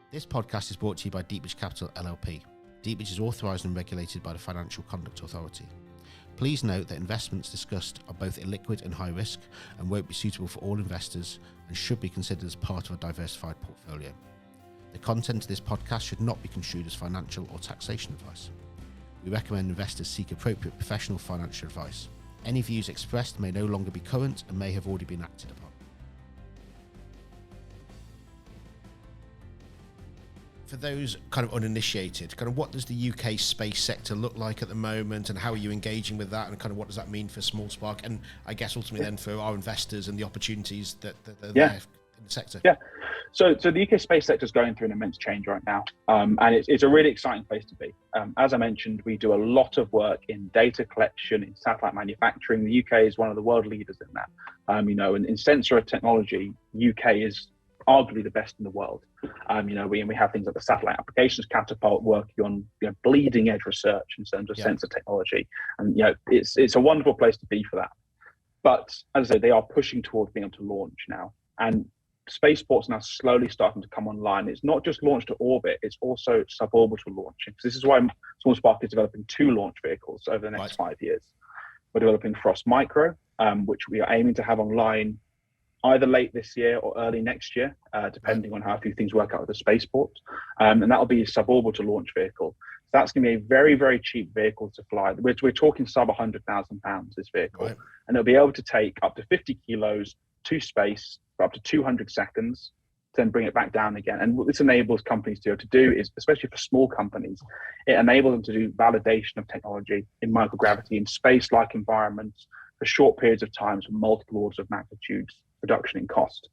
This podcast is brought to you by Deepbridge Capital LLP. Deepbridge is authorised and regulated by the Financial Conduct Authority. Please note that investments discussed are both illiquid and high risk and won't be suitable for all investors and should be considered as part of a diversified portfolio. The content of this podcast should not be construed as financial or taxation advice. We recommend investors seek appropriate professional financial advice. Any views expressed may no longer be current and may have already been acted upon. For those kind of uninitiated, kind of what does the UK space sector look like at the moment, and how are you engaging with that, and kind of what does that mean for SmallSpark, and I guess ultimately then for our investors and the opportunities that are there in the sector? Yeah. So the UK space sector is going through an immense change right now, and it's a really exciting place to be. As I mentioned, we do a lot of work in data collection, in satellite manufacturing. The UK is one of the world leaders in that. And in sensor technology, UK is arguably the best in the world. We have things like the Satellite Applications Catapult working on bleeding edge research in terms of sensor technology, and it's a wonderful place to be for that. But as I say, they are pushing towards being able to launch now, and spaceports now slowly starting to come online. It's not just launch to orbit; it's also suborbital launching. So this is why SmallSpark is developing 2 launch vehicles over the next 5 years. We're developing Frost Micro, which we are aiming to have online either late this year or early next year, depending on how a few things work out with the spaceport. And that'll be a suborbital launch vehicle. So that's going to be a very, very cheap vehicle to fly. We're talking sub £100,000, this vehicle. Right. And it'll be able to take up to 50 kilos to space for up to 200 seconds, then bring it back down again. And what this enables companies to do is, especially for small companies, it enables them to do validation of technology in microgravity in space-like environments for short periods of time, for multiple orders of magnitudes reduction in cost.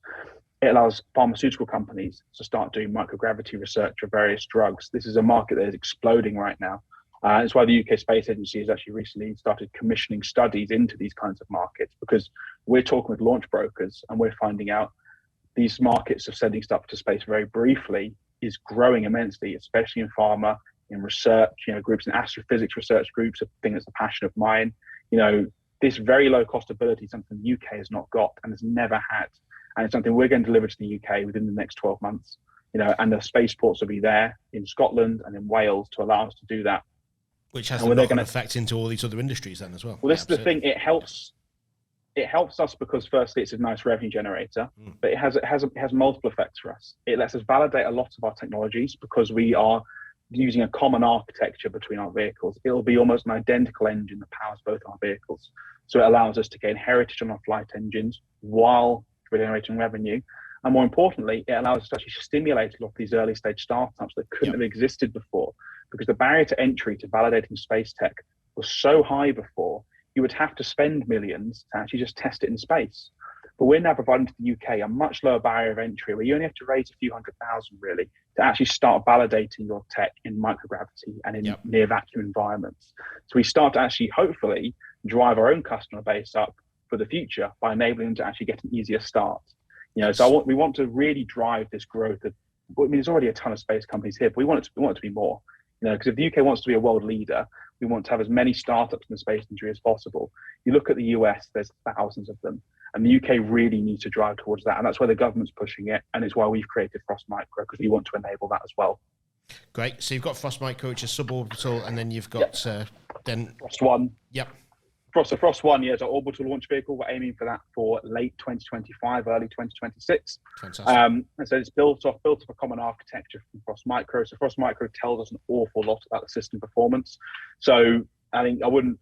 It allows pharmaceutical companies to start doing microgravity research for various drugs. This is a market that is exploding right now. It's why the UK Space Agency has actually recently started commissioning studies into these kinds of markets, because we're talking with launch brokers and we're finding out these markets of sending stuff to space very briefly is growing immensely, especially in pharma, in research, groups in astrophysics research groups. I think it's a passion of mine. This very low cost ability is something the UK has not got and has never had. And it's something we're going to deliver to the UK within the next 12 months. And the spaceports will be there in Scotland and in Wales to allow us to do that. Which has a knock-on effect into all these other industries then as well. Well, this is the thing. It helps us because firstly, it's a nice revenue generator, but it has multiple effects for us. It lets us validate a lot of our technologies because we are using a common architecture between our vehicles. It'll be almost an identical engine that powers both our vehicles. So it allows us to gain heritage on our flight engines while generating revenue. And more importantly, it allows us to actually stimulate a lot of these early stage startups that couldn't have existed before, because the barrier to entry to validating space tech was so high before. You would have to spend millions to actually just test it in space. But we're now providing to the UK a much lower barrier of entry, where you only have to raise a few $100,000 really to actually start validating your tech in microgravity and in near vacuum environments. So we start to actually, hopefully, drive our own customer base up for the future by enabling them to actually get an easier start. So we want to really drive this growth. There's already a ton of space companies here, but we want it to be more. Because if the UK wants to be a world leader, we want to have as many startups in the space industry as possible. You look at the US, there's thousands of them. And the UK really needs to drive towards that. And that's why the government's pushing it. And it's why we've created Frost Micro, because we want to enable that as well. Great. So you've got Frost Micro, which is suborbital, and then you've got then Frost One. Yep. Frost One, is our orbital launch vehicle. We're aiming for that for late 2025, early 2026. Fantastic. And so it's built off a common architecture from Frost Micro. So Frost Micro tells us an awful lot about the system performance. So I think I would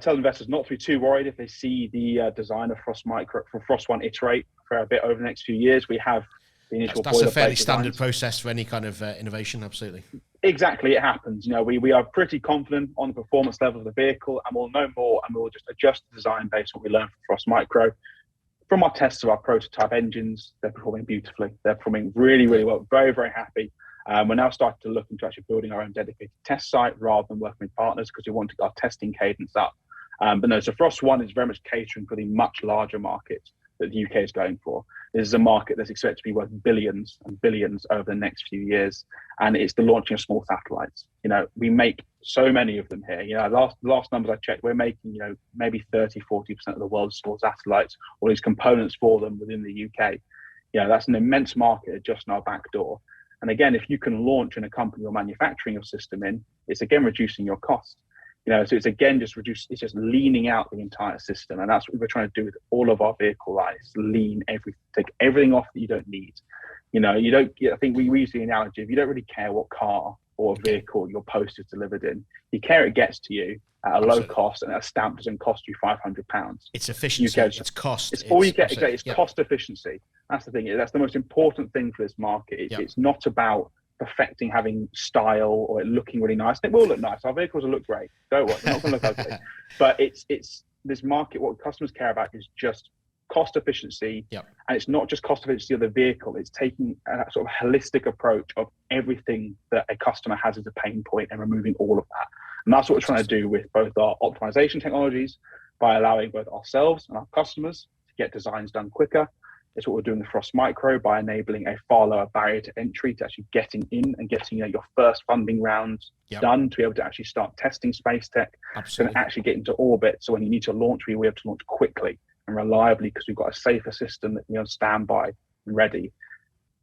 tell investors not to be too worried if they see the design of Frost Micro for Frost One iterate for a bit over the next few years. We have the initial. That's a fairly standard process for any kind of innovation. Absolutely. Exactly, it happens. We are pretty confident on the performance level of the vehicle, and we'll know more, and we'll just adjust the design based on what we learn from Frost Micro. From our tests of our prototype engines, they're performing beautifully. They're performing really, really well. Very, very happy. We're now starting to look into actually building our own dedicated test site rather than working with partners, because we want to get our testing cadence up. So Frost One is very much catering for the much larger market that the UK is going for. This is a market that's expected to be worth billions and billions over the next few years, and it's the launching of small satellites. We make so many of them here. Last numbers I checked, we're making maybe 30-40% of the world's small satellites, or these components for them within the UK. That's an immense market just in our back door. And again, if you can launch in a company you're manufacturing your system in, it's again reducing your cost. So it's again it's just leaning out the entire system. And that's what we're trying to do with all of our vehicle lines, take everything off that you don't need. I think we use the analogy, if you don't really care what car or vehicle your post is delivered in, you care it gets to you at a low cost, and a stamp doesn't cost you £500. It's efficiency, it's cost. It's all you get, it's cost efficiency. That's the thing. That's the most important thing for this market. It's not about perfecting having style or it looking really nice. It will look nice. Our vehicles will look great. Don't worry, they're not going to look ugly. But it's this market, what customers care about is just cost efficiency. And it's not just cost efficiency of the vehicle, it's taking a sort of holistic approach of everything that a customer has as a pain point and removing all of that. And that's what we're trying to do with both our optimization technologies, by allowing both ourselves and our customers to get designs done quicker. It's what we're doing with Frost Micro by enabling a far lower barrier to entry to actually getting in and getting your first funding round done, to be able to actually start testing space tech and actually get into orbit. So when you need to launch, we're able to launch quickly and reliably because we've got a safer system that can be on standby and ready.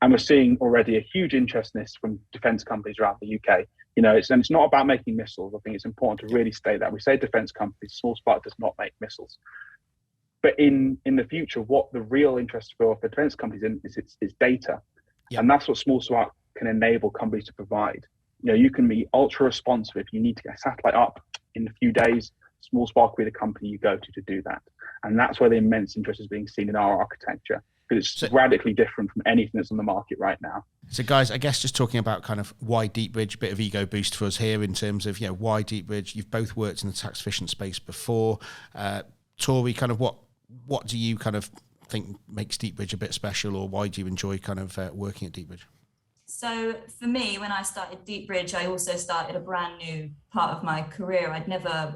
And we're seeing already a huge interest in this from defense companies around the UK. It's not about making missiles. I think it's important to really state that. We say defense companies, SmallSpark does not make missiles. But in the future, what the real interest for defense companies is data. And that's what SmallSpark can enable companies to provide. You can be ultra responsive. If you need to get a satellite up in a few days, SmallSpark will be the company you go to do that. And that's where the immense interest is being seen in our architecture, because it's radically different from anything that's on the market right now. So guys, I guess just talking about kind of why Deepbridge, a bit of ego boost for us here in terms of, why Deepbridge. You've both worked in the tax efficient space before. Tori, kind of what do you kind of think makes Deepbridge a bit special, or why do you enjoy kind of working at Deepbridge? So for me, when I started Deepbridge, I also started a brand new part of my career. I'd never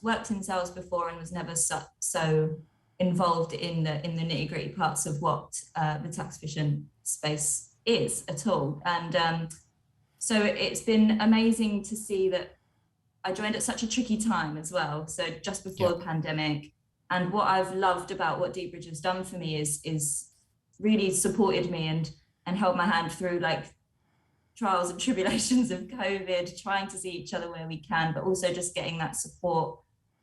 worked in sales before and was never so involved in the nitty gritty parts of what the tax efficient space is at all. And so it's been amazing to see that I joined at such a tricky time as well. So just before the pandemic. And what I've loved about what Deepbridge has done for me is really supported me and held my hand through like trials and tribulations of COVID, trying to see each other where we can, but also just getting that support.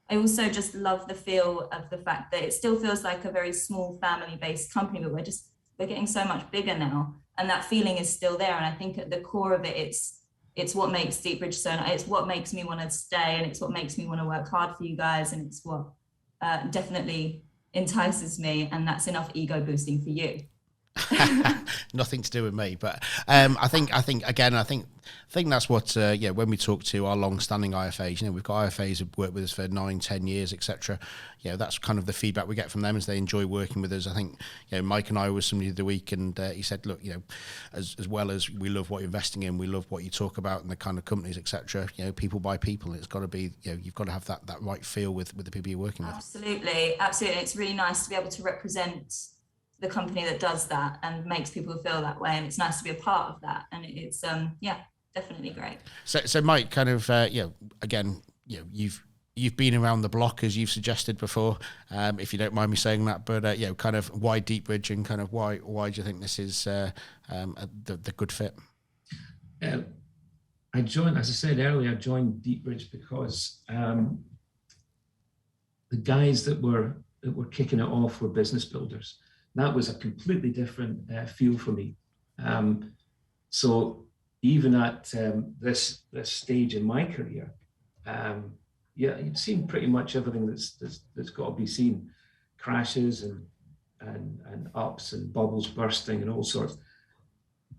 I also just love the feel of the fact that it still feels like a very small family-based company, but we're getting so much bigger now, and that feeling is still there. And I think at the core of it, it's what makes Deepbridge so nice. It's what makes me want to stay, and it's what makes me want to work hard for you guys, and it's what definitely entices me, and that's enough ego boosting for you. Nothing to do with me, but I think that's what when we talk to our long-standing IFAs, we've got IFAs who've worked with us for 9-10 years, etc. That's kind of the feedback we get from them, is they enjoy working with us. I think Mike and I were with somebody the other week, and he said, look, as well as we love what you're investing in, we love what you talk about and the kind of companies, etc. People by people. It's got to be, you've got to have that right feel with the people you're working with. Absolutely. It's really nice to be able to represent the company that does that and makes people feel that way, and it's nice to be a part of that, and it's definitely great. So Mike, kind of again, you've been around the block, as you've suggested before, if you don't mind me saying that, but kind of why Deepbridge, and kind of why do you think this is the good fit? I joined, as I said earlier, I joined Deepbridge because the guys that were kicking it off were business builders. That was a completely different feel for me. So even at this stage in my career, you've seen pretty much everything that's got to be seen: crashes and ups and bubbles bursting and all sorts.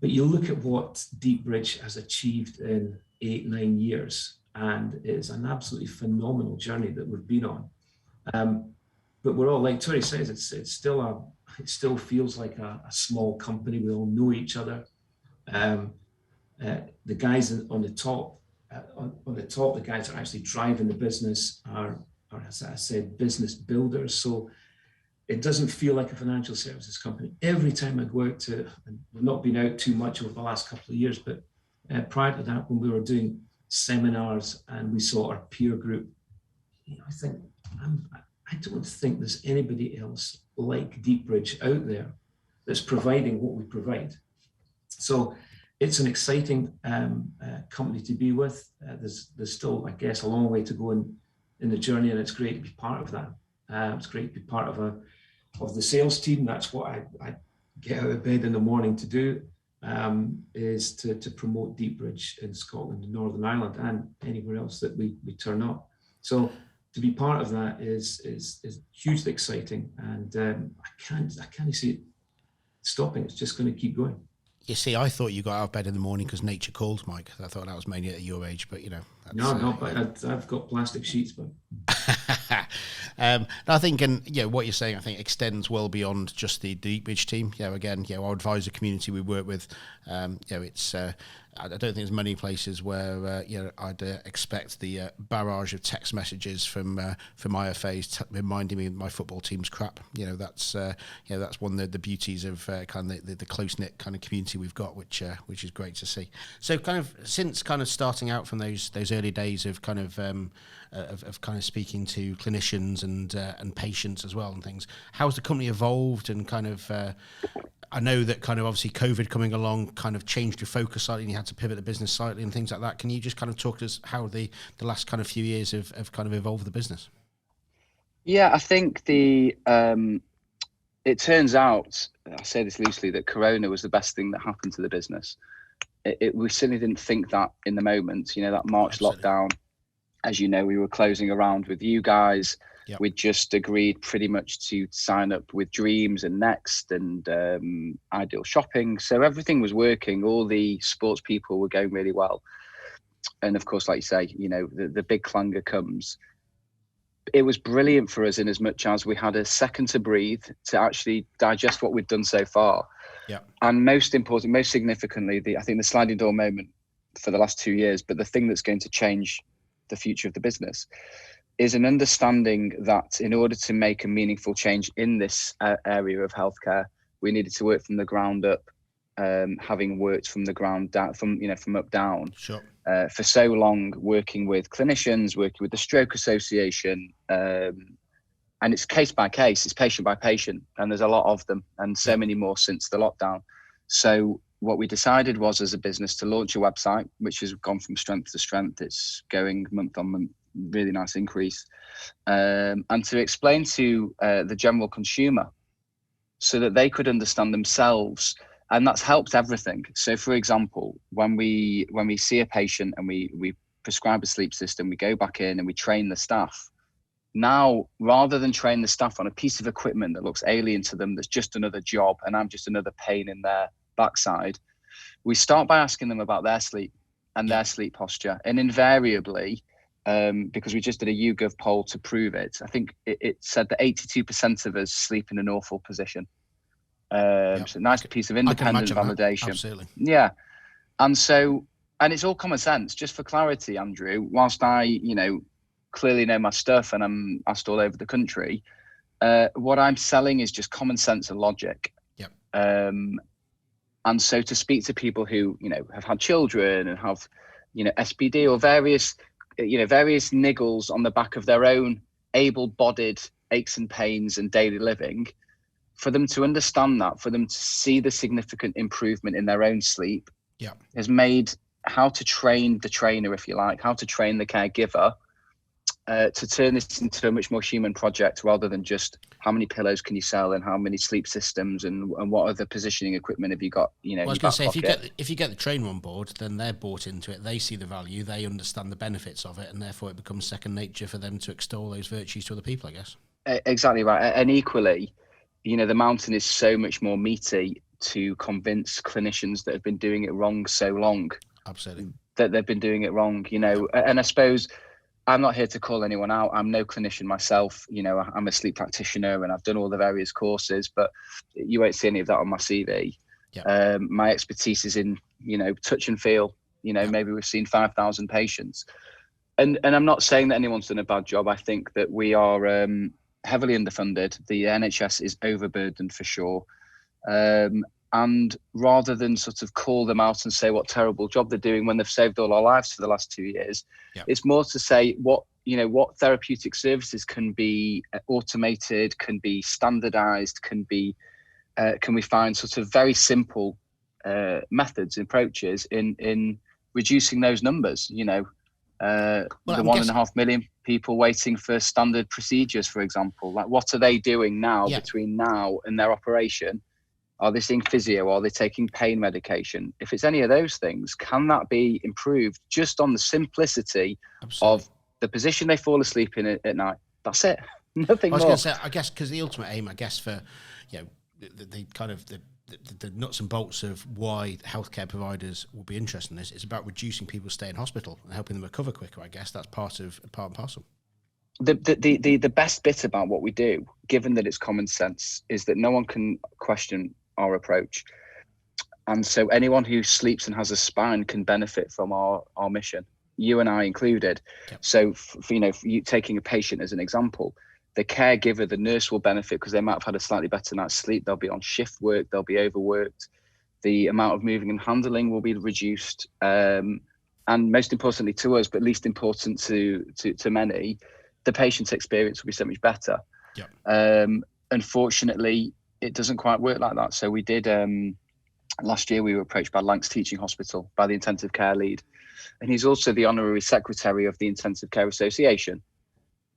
But you look at what Deepbridge has achieved in 8-9 years, and it's an absolutely phenomenal journey that we've been on. But we're all, like Tori says, it still feels like a small company. We all know each other. The guys on the top, the guys that are actually driving the business are, as I said, business builders. So it doesn't feel like a financial services company. Every time I go out to, and we've not been out too much over the last couple of years, but prior to that, when we were doing seminars and we saw our peer group, I don't think there's anybody else like Deepbridge out there that's providing what we provide. So it's an exciting company to be with. There's still, I guess, a long way to go in the journey, and it's great to be part of that. It's great to be part of the sales team. That's what I get out of bed in the morning to do, is to promote Deepbridge in Scotland and Northern Ireland and anywhere else that we turn up. So to be part of that is hugely exciting, and I can't see it stopping. It's just going to keep going. You see, I thought you got out of bed in the morning because nature called, Mike. I thought that was mainly at your age, but No, but I've got plastic sheets, but. I think, and what you're saying, I think extends well beyond just the Deepbridge team. Again, our advisor community we work with, it's. I don't think there's many places where I'd expect the barrage of text messages from IFAs reminding me of my football team's crap. That's one of the beauties of kind of the close knit kind of community we've got, which is great to see. So since starting out from those early days of kind of speaking to clinicians and patients as well and things, how's the company evolved and kind of. I know that kind of obviously COVID coming along kind of changed your focus slightly and you had to pivot the business slightly and things like that. Can you just kind of talk to us how the last kind of few years have kind of evolved the business? Yeah, I think it turns out, I say this loosely, that Corona was the best thing that happened to the business. We certainly didn't think that in the moment, that March Absolutely. Lockdown, as you know, we were closing around with you guys. Yep. We just agreed pretty much to sign up with Dreams and Next and Ideal Shopping. So everything was working. All the sports people were going really well. And of course, like you say, the big clanger comes. It was brilliant for us in as much as we had a second to breathe, to actually digest what we'd done so far. Yeah. And most important, most significantly, I think the sliding door moment for the last 2 years, but the thing that's going to change the future of the business is an understanding that in order to make a meaningful change in this area of healthcare, we needed to work from the ground up, having worked from the ground down, from up down. Sure. For so long, working with clinicians, working with the Stroke Association, and it's case by case, it's patient by patient, and there's a lot of them, and so many more since the lockdown. So what we decided was, as a business, to launch a website, which has gone from strength to strength. It's going month on month, really nice increase, and to explain to the general consumer so that they could understand themselves, and that's helped everything. So for example, when we see a patient and we prescribe a sleep system, we go back in and we train the staff. Now, rather than train the staff on a piece of equipment that looks alien to them, that's just another job and I'm just another pain in their backside, we start by asking them about their sleep and their sleep posture. And invariably, because we just did a YouGov poll to prove it, I think it said that 82% of us sleep in an awful position. So a nice piece of independent validation. Absolutely. Yeah. And it's all common sense. Just for clarity, Andrew, whilst I, clearly know my stuff and I'm asked all over the country, what I'm selling is just common sense and logic. Yep. And so to speak to people who, have had children and have, SPD or various niggles on the back of their own able-bodied aches and pains and daily living, for them to understand that, for them to see the significant improvement in their own sleep, has made how to train the trainer, if you like, how to train the caregiver, to turn this into a much more human project rather than just how many pillows can you sell and how many sleep systems and what other positioning equipment have you got, I was going to say, if you get the trainer on board, then they're bought into it, they see the value, they understand the benefits of it, and therefore it becomes second nature for them to extol those virtues to other people, I guess. Exactly right. And equally, the mountain is so much more meaty to convince clinicians that have been doing it wrong so long. Absolutely. That they've been doing it wrong, and I suppose I'm not here to call anyone out. I'm no clinician myself. I'm a sleep practitioner and I've done all the various courses, but you won't see any of that on my CV. Yeah. My expertise is in, touch and feel. Maybe we've seen 5,000 patients. And I'm not saying that anyone's done a bad job. I think that we are heavily underfunded. The NHS is overburdened for sure. And rather than sort of call them out and say what terrible job they're doing when they've saved all our lives for the last 2 years, it's more to say what therapeutic services can be automated, can be standardized, can we find sort of very simple methods, approaches in reducing those numbers. The 1.5 million people waiting for standard procedures, for example. Like, what are they doing now between now and their operation? Are they seeing physio? Are they taking pain medication? If it's any of those things, can that be improved just on the simplicity of the position they fall asleep in at night? That's it. Nothing more. I was going to say, I guess, because the ultimate aim, I guess, for the kind of the nuts and bolts of why healthcare providers will be interested in this, it's about reducing people's stay in hospital and helping them recover quicker. I guess that's part and parcel. The best bit about what we do, given that it's common sense, is that no one can question our approach, and so anyone who sleeps and has a spine can benefit from our mission, you and I included. So for you taking a patient as an example, the caregiver, the nurse will benefit because they might have had a slightly better night's sleep. They'll be on shift work, they'll be overworked, the amount of moving and handling will be reduced, and most importantly to us, but least important to many, the patient's experience will be so much better. Unfortunately, it doesn't quite work like that. So we did, last year we were approached by Lancs Teaching Hospital, by the intensive care lead. And he's also the honorary secretary of the Intensive Care Association.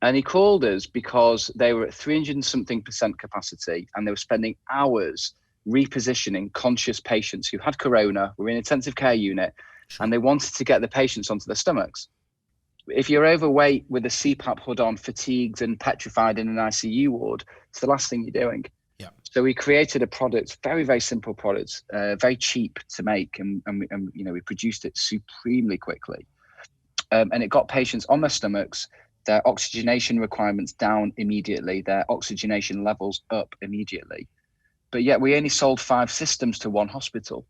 And he called us because they were at 300 and something % capacity, and they were spending hours repositioning conscious patients who had corona, were in intensive care unit, and they wanted to get the patients onto their stomachs. If you're overweight with a CPAP hood on, fatigued and petrified in an ICU ward, it's the last thing you're doing. So we created a product, very, very simple product, very cheap to make, and we produced it supremely quickly. And it got patients on their stomachs, their oxygenation requirements down immediately, their oxygenation levels up immediately. But yet we only sold 5 systems to one hospital.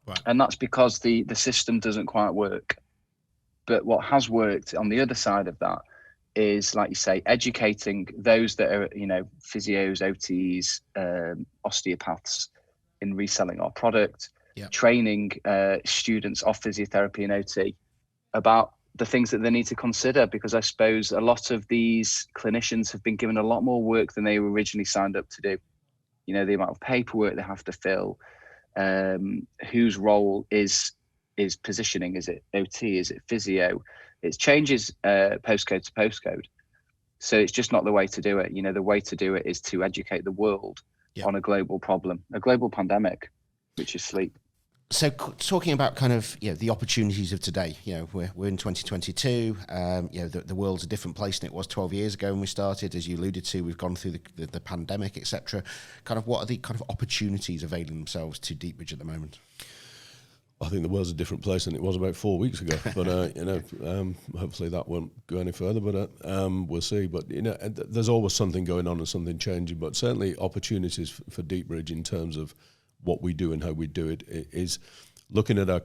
Right. And that's because the system doesn't quite work. But what has worked on the other side of that is, like you say, educating those that are, physios, OTs, osteopaths in reselling our product, training students of physiotherapy and OT about the things that they need to consider, because I suppose a lot of these clinicians have been given a lot more work than they were originally signed up to do. The amount of paperwork they have to fill, whose role is positioning, is it OT, is it physio? It changes postcode to postcode. So it's just not the way to do it. The way to do it is to educate the world on a global problem, a global pandemic, which is sleep. So talking about kind of, the opportunities of today, we're in 2022, the world's a different place than it was 12 years ago when we started. As you alluded to, we've gone through the pandemic, etc. Kind of what are the kind of opportunities availing themselves to Deepbridge at the moment? I think the world's a different place than it was about 4 weeks ago. But, hopefully that won't go any further, but we'll see. But, there's always something going on and something changing. But certainly opportunities for Deepbridge in terms of what we do and how we do it is looking at our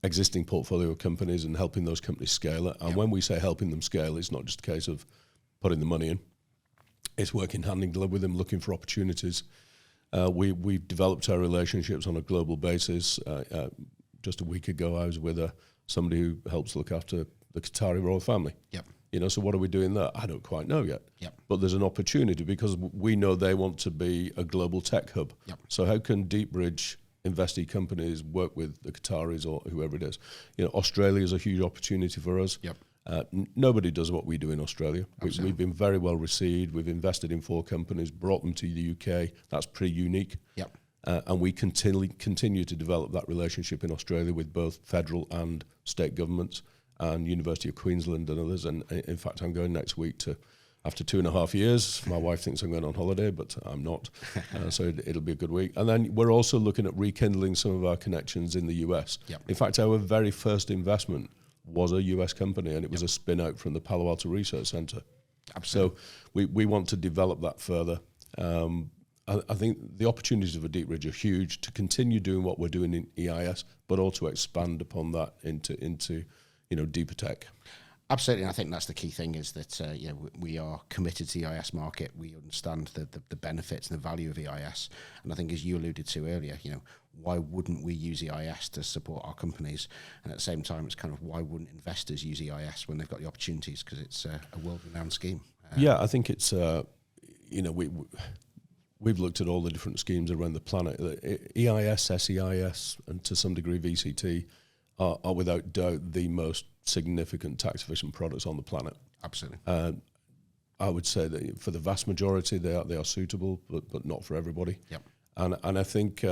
existing portfolio of companies and helping those companies scale it. And when we say helping them scale, it's not just a case of putting the money in. It's working hand in glove with them, looking for opportunities. We've developed our relationships on a global basis. Just a week ago, I was with somebody who helps look after the Qatari royal family. So what are we doing there? I don't quite know yet. But there's an opportunity because we know they want to be a global tech hub. So how can Deepbridge investee companies work with the Qataris or whoever it is? Australia is a huge opportunity for us. Nobody does what we do in Australia. We've been very well received. We've invested in 4 companies, brought them to the UK. That's pretty unique. And we continue to develop that relationship in Australia with both federal and state governments and University of Queensland and others. And in fact, I'm going next week after 2.5 years. My wife thinks I'm going on holiday, but I'm not. So it'll be a good week. And then we're also looking at rekindling some of our connections in the US. In fact, our very first investment was a US company, and it was a spin out from the Palo Alto Research Center. So we want to develop that further. I think the opportunities of a Deepbridge are huge to continue doing what we're doing in EIS, but also expand upon that into deeper tech. Absolutely, and I think that's the key thing is that we are committed to the EIS market. We understand the benefits and the value of EIS, and I think as you alluded to earlier, why wouldn't we use EIS to support our companies? And at the same time, it's kind of why wouldn't investors use EIS when they've got the opportunities, because it's a world-renowned scheme. I think it's we've looked at all the different schemes around the planet. EIS, SEIS, and to some degree VCT are without doubt the most significant tax-efficient products on the planet. Absolutely. I would say that for the vast majority, they are suitable, but not for everybody. Yep. And I think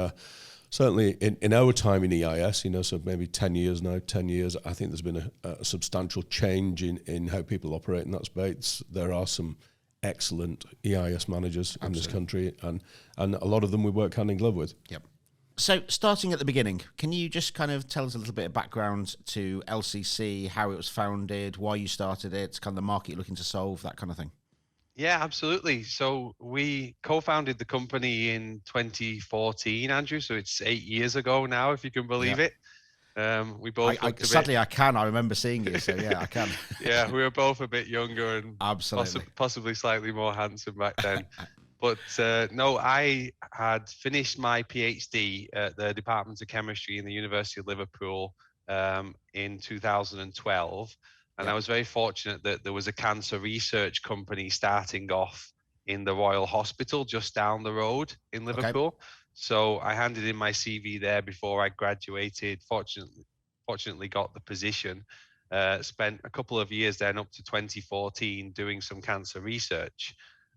certainly in our time in EIS, so maybe 10 years, I think there's been a substantial change in how people operate in that space. There are some excellent EIS managers in this country, and a lot of them we work hand in glove with. Yep. So starting at the beginning, can you just kind of tell us a little bit of background to LCC, how it was founded, why you started it, kind of the market you're looking to solve, that kind of thing? Yeah, absolutely. So we co-founded the company in 2014, Andrew. So it's 8 years ago now, if you can believe it. We both sadly I can. I remember seeing you, so yeah, I can. Yeah, we were both a bit younger and absolutely possibly slightly more handsome back then. But no, I had finished my PhD at the Department of Chemistry in the University of Liverpool in 2012. And I was very fortunate that there was a cancer research company starting off in the Royal Hospital just down the road in Liverpool. Okay. So I handed in my CV there before I graduated. Fortunately got the position. Spent a couple of years then up to 2014 doing some cancer research.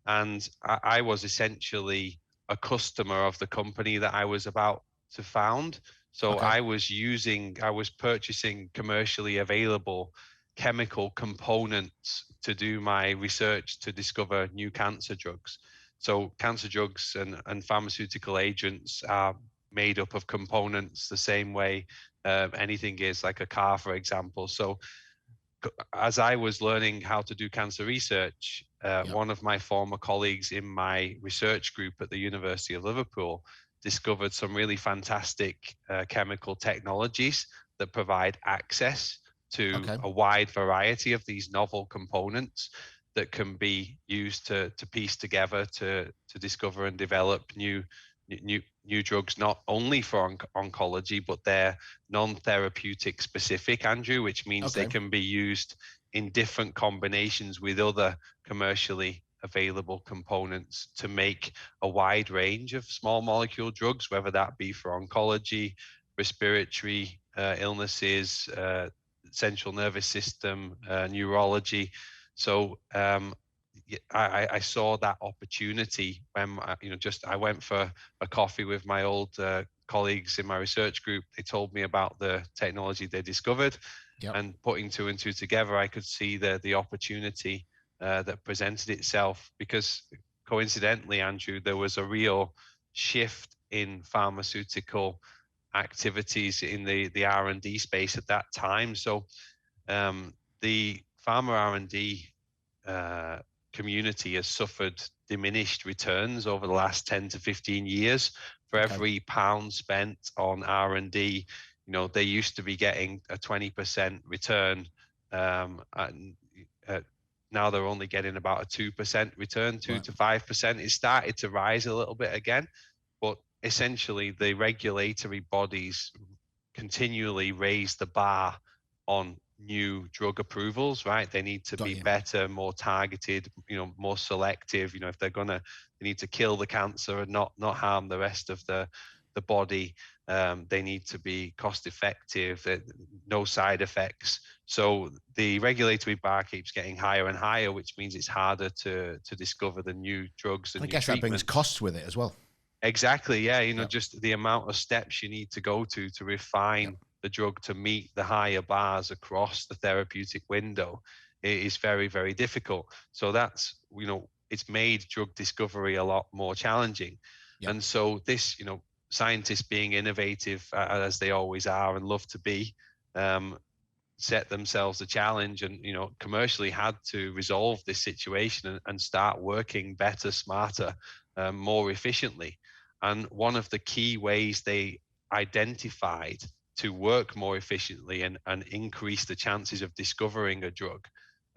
And I was essentially a customer of the company that I was about to found. So I was purchasing commercially available chemical components to do my research to discover new cancer drugs. So cancer drugs and pharmaceutical agents are made up of components the same way anything is, like a car, for example. So as I was learning how to do cancer research, one of my former colleagues in my research group at the University of Liverpool discovered some really fantastic chemical technologies that provide access to a wide variety of these novel components that can be used to piece together to discover and develop new drugs, not only for oncology, but they're non-therapeutic specific, Andrew, which means they can be used in different combinations with other commercially available components to make a wide range of small molecule drugs, whether that be for oncology, respiratory illnesses, central nervous system, neurology. So I saw that opportunity when I went for a coffee with my old colleagues in my research group. They told me about the technology they discovered, and putting two and two together, I could see the opportunity that presented itself, because coincidentally, Andrew, there was a real shift in pharmaceutical activities in the R&D space at that time. So the pharma R&D community has suffered diminished returns over the last 10 to 15 years. For every pound spent on R&D, they used to be getting a 20% return, and now they're only getting about a 2% return, 2 to 5%. It started to rise a little bit again, but essentially the regulatory bodies continually raise the bar on new drug approvals, right? They need to be better, more targeted, more selective. If they're they need to kill the cancer and not harm the rest of the body. They need to be cost effective, no side effects. So the regulatory bar keeps getting higher and higher, which means it's harder to discover the new drugs and I guess that brings costs with it as well. Exactly, yeah. Just the amount of steps you need to go to refine the drug to meet the higher bars across the therapeutic window is very, very difficult. So that's, it's made drug discovery a lot more challenging. And so this, scientists being innovative as they always are and love to be, set themselves a challenge and, commercially had to resolve this situation and start working better, smarter, more efficiently. And one of the key ways they identified to work more efficiently and increase the chances of discovering a drug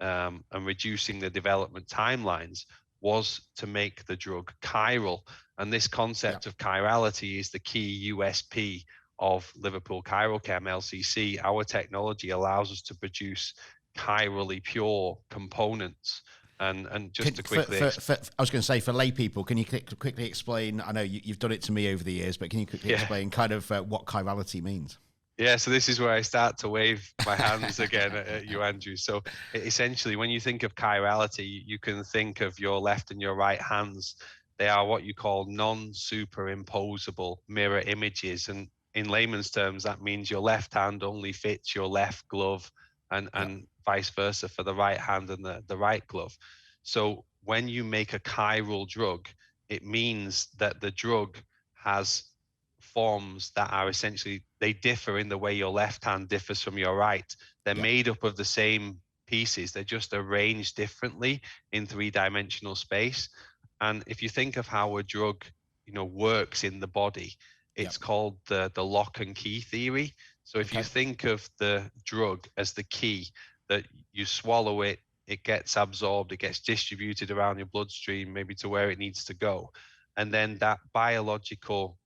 and reducing the development timelines was to make the drug chiral. And this concept of chirality is the key USP of Liverpool Chiralchem LCC. Our technology allows us to produce chirally pure components And just to quickly, I was going to say, for lay people, can you quickly explain? I know you've done it to me over the years, but can you quickly explain kind of what chirality means? Yeah, so this is where I start to wave my hands again at you, Andrew. So essentially, when you think of chirality, you can think of your left and your right hands. They are what you call non-superimposable mirror images. And in layman's terms, that means your left hand only fits your left glove, and vice versa for the right hand and the right glove. So when you make a chiral drug, it means that the drug has forms that are essentially, they differ in the way your left hand differs from your right. They're made up of the same pieces, they're just arranged differently in three-dimensional space. And if you think of how a drug, works in the body, it's called the lock and key theory. So if you think of the drug as the key, that you swallow it, it gets absorbed, it gets distributed around your bloodstream, maybe to where it needs to go. And then that biological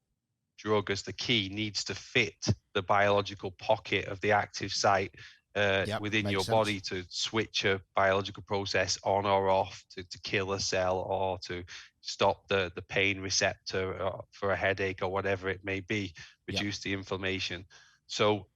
drug as the key needs to fit the biological pocket of the active site within your body to switch a biological process on or off, to kill a cell or to stop the pain receptor for a headache or whatever it may be, reduce the inflammation. So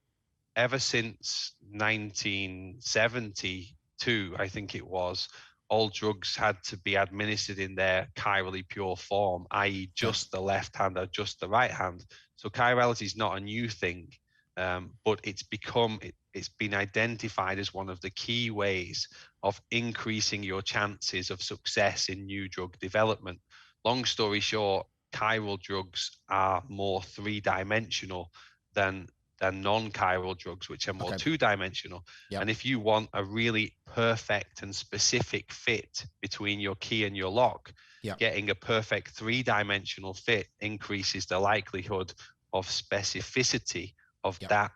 ever since 1972, I think it was, all drugs had to be administered in their chirally pure form, i.e. just the left hand or just the right hand. So chirality is not a new thing, but it's been identified as one of the key ways of increasing your chances of success in new drug development. Long story short, chiral drugs are more three-dimensional than non-chiral drugs, which are more two-dimensional. And if you want a really perfect and specific fit between your key and your lock, getting a perfect three-dimensional fit increases the likelihood of specificity of that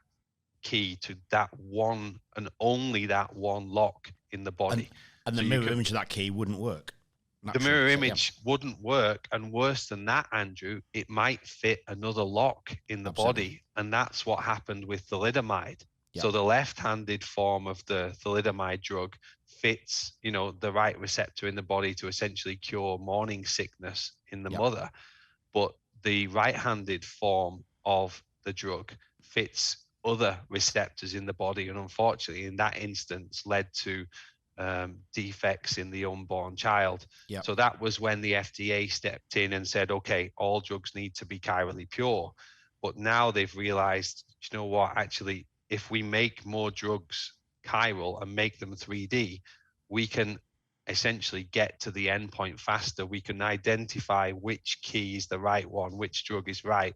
key to that one and only that one lock in the body. And the mirror image of that key wouldn't work. The mirror image wouldn't work, and worse than that, Andrew, it might fit another lock in the body, and that's what happened with thalidomide. So the left-handed form of the thalidomide drug fits, the right receptor in the body to essentially cure morning sickness in the mother, but the right-handed form of the drug fits other receptors in the body, and unfortunately, in that instance, led to defects in the unborn child. So that was when the FDA stepped in and said, okay, all drugs need to be chirally pure. But now they've realized, actually, if we make more drugs chiral and make them 3D, we can essentially get to the endpoint faster. We can identify which key is the right one, which drug is right,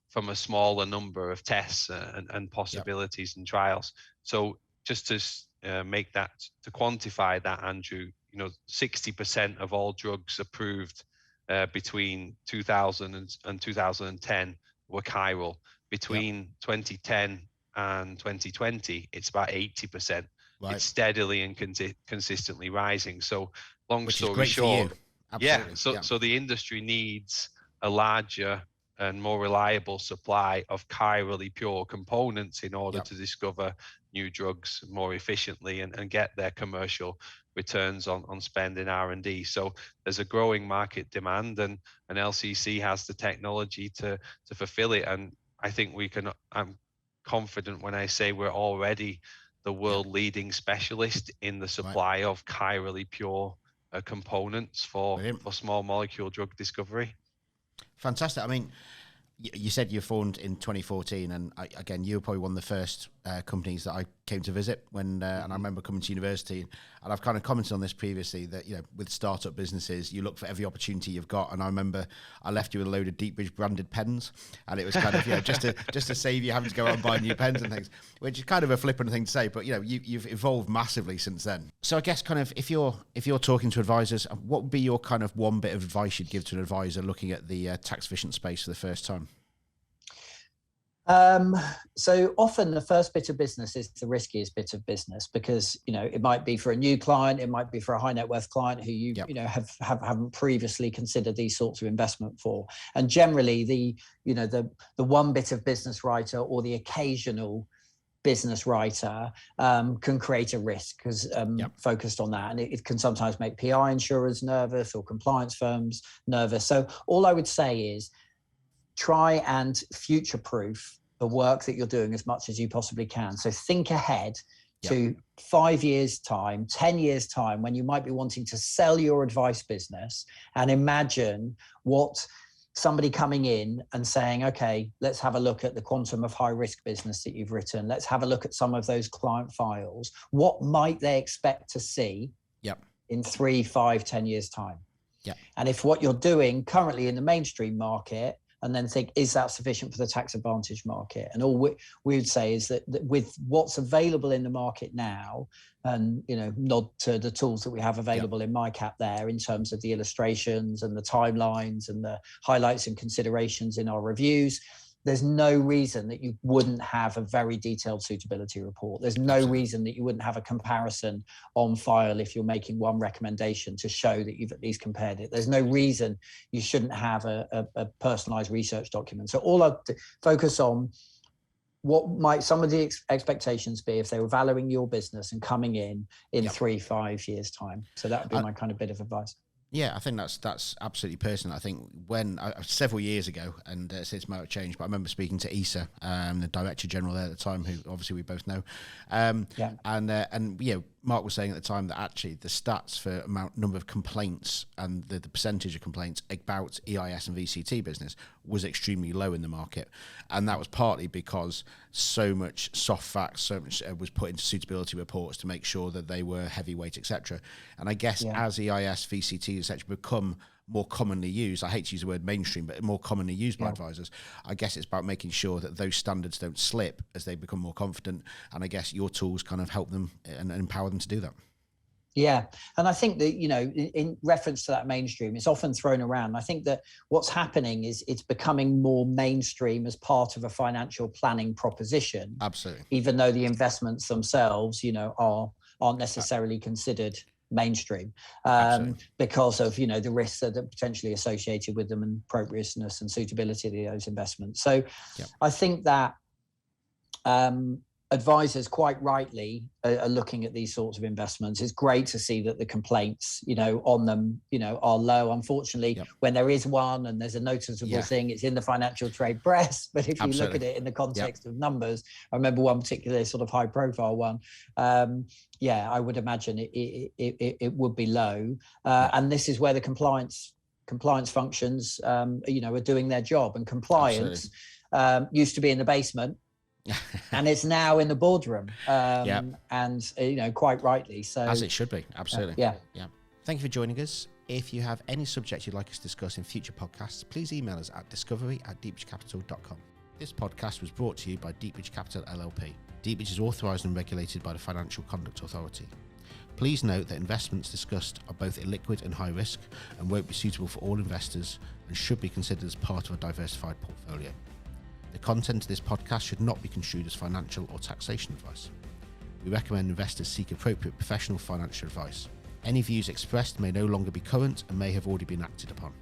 from a smaller number of tests and possibilities and trials. So just to make that, to quantify that, Andrew, 60% of all drugs approved between 2000 and 2010 were chiral. Between 2010 and 2020, it's about 80%. It's steadily and consistently rising. So long story short, so the industry needs a larger and more reliable supply of chirally pure components in order to discover new drugs more efficiently and get their commercial returns on spend in R&D. So there's a growing market demand, and LCC has the technology to fulfill it. And I think I'm confident when I say we're already the world leading specialist in the supply of chirally pure components for small molecule drug discovery. Fantastic. I mean, you said you formed in 2014, and again, you were probably one of the first companies that I came to visit when, and I remember coming to university, and I've kind of commented on this previously that, with startup businesses, you look for every opportunity you've got. And I remember I left you with a load of Deepbridge branded pens, and it was kind of, just to save you having to go out and buy new pens and things, which is kind of a flippant thing to say, but you've evolved massively since then. So I guess kind of if you're talking to advisors, what would be your kind of one bit of advice you'd give to an advisor looking at the tax efficient space for the first time? So often the first bit of business is the riskiest bit of business, because it might be for a new client, it might be for a high net worth client who you haven't previously considered these sorts of investment for. And generally the one bit of business writer or the occasional business writer can create a risk, because focused on that, and it can sometimes make PI insurers nervous or compliance firms nervous. So all I would say is try and future-proof the work that you're doing as much as you possibly can. So think ahead to 5 years' time, 10 years' time, when you might be wanting to sell your advice business, and imagine what somebody coming in and saying, okay, let's have a look at the quantum of high risk business that you've written. Let's have a look at some of those client files. What might they expect to see in 3, 5, 10 years' time? And if what you're doing currently in the mainstream market, and then think, is that sufficient for the tax advantage market? And all we would say is that with what's available in the market now, and nod to the tools that we have available in MyCap there in terms of the illustrations and the timelines and the highlights and considerations in our reviews, there's no reason that you wouldn't have a very detailed suitability report. There's no reason that you wouldn't have a comparison on file if you're making one recommendation to show that you've at least compared it. There's no reason you shouldn't have a personalized research document. So all I'd focus on, what might some of the expectations be if they were valuing your business and coming in 3, 5 years time. So that would be my kind of bit of advice. Yeah, I think that's absolutely personal. I think when several years ago, and since might have changed, but I remember speaking to Issa, the Director General there at the time, who obviously we both know, and Mark was saying at the time that actually the stats for number of complaints and the percentage of complaints about EIS and VCT business was extremely low in the market, and that was partly because so much soft facts, so much was put into suitability reports to make sure that they were heavyweight, etc. And I guess as EIS, VCT, etc. become more commonly used, I hate to use the word mainstream, but more commonly used by advisors, I guess it's about making sure that those standards don't slip as they become more confident. And I guess your tools kind of help them and empower them to do that. Yeah. And I think that, in reference to that mainstream, it's often thrown around. I think that what's happening is it's becoming more mainstream as part of a financial planning proposition. Absolutely. Even though the investments themselves, aren't necessarily considered mainstream because of the risks that are potentially associated with them and appropriateness and suitability of those investments. So I think that advisors quite rightly are looking at these sorts of investments. It's great to see that the complaints on them are low. Unfortunately, when there is one and there's a noticeable thing, it's in the financial trade press, but if you look at it in the context of numbers, I remember one particular sort of high profile one, I would imagine it would be low, and this is where the compliance functions are doing their job, and compliance used to be in the basement and it's now in the boardroom, and quite rightly so, as it should be. Absolutely. Thank you for joining us. If you have any subject you'd like us to discuss in future podcasts, please email us at discovery@deepbridgecapital.com. This podcast was brought to you by Deepbridge Capital LLP. Deepbridge is authorised and regulated by the Financial Conduct Authority. Please note that investments discussed are both illiquid and high risk and won't be suitable for all investors and should be considered as part of a diversified portfolio. The content of this podcast should not be construed as financial or taxation advice. We recommend investors seek appropriate professional financial advice. Any views expressed may no longer be current and may have already been acted upon.